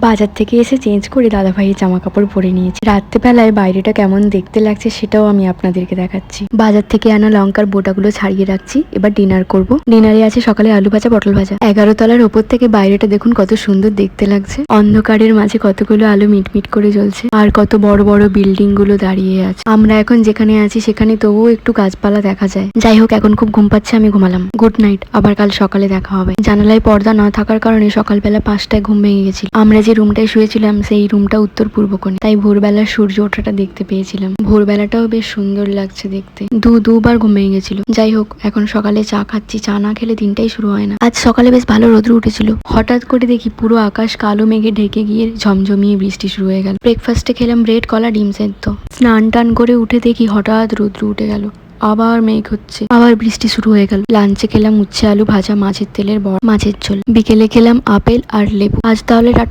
বাজার থেকে এসে চেঞ্জ করে দাদাভাইয়ের জামা কাপড় পরে নিয়েছি। রাত্রেবেলায় বাইরেটা কেমন দেখতে লাগছে সেটাও আমি আপনাদেরকে দেখাচ্ছি। বাজার থেকে আনা লঙ্কার বোটাগুলো ছাড়িয়ে রাখছি, এবার ডিনার করব। ডিনারে আছে সকালে আলু ভাজা, পটল ভাজা। 11 তলার ওপর থেকে বাইরেটা দেখুন কত সুন্দর দেখতে লাগছে। অন্ধকারের মাঝে কতগুলো আলো মিটমিট করে জ্বলছে, আর কত বড় বড় বিল্ডিং গুলো দাঁড়িয়ে আছে। আমরা এখন যেখানে আছি সেখানে তবুও একটু গাছপালা দেখা যায়। যাই হোক, এখন খুব ঘুম পাচ্ছে, আমি ঘুমালাম। গুড নাইট, আবার কাল সকালে দেখা হবে। জানালায় পর্দা না থাকার কারণে সকালবেলা 5টায় ঘুম ভেঙে গেছিল। আমরা যে রুমটায় শুয়েছিলাম সেই রুমটা উত্তর পূর্ব কোণে, তাই ভোরবেলার সূর্য ওঠাটা দেখতে পেয়েছিলাম। ভোরবেলাটাও বেশ সুন্দর লাগছে দেখতে। দুবার ঘুম ভেঙে গেছিল। যাই হোক, এখন সকালে চা খাচ্ছি। চা না খেলে দিনটাই শুরু হয় না। আজ সকালে বেশ ভালো রোদ্র উঠেছিল। হঠাৎ করে দেখি পুরো আকাশ কালো মেঘে ঢেকে গিয়ে ঝমঝমিয়ে বৃষ্টি শুরু হয়ে গেল। ব্রেকফাস্টে খেলাম ব্রেড, কলা, ডিম সেদ্ধ। স্নান টান করে উঠে দেখি হঠাৎ রোদ্র উঠে গেল, আবার মেঘ হচ্ছে, আবার বৃষ্টি শুরু হয়ে গেল। লাঞ্চে খেলাম উচ্ছে আলু ভাজা, মাছের তেলের বড়া, মাছের ঝোল। বিকেলে খেলাম আপেল আর লেবু। আজ তাহলে টাটা।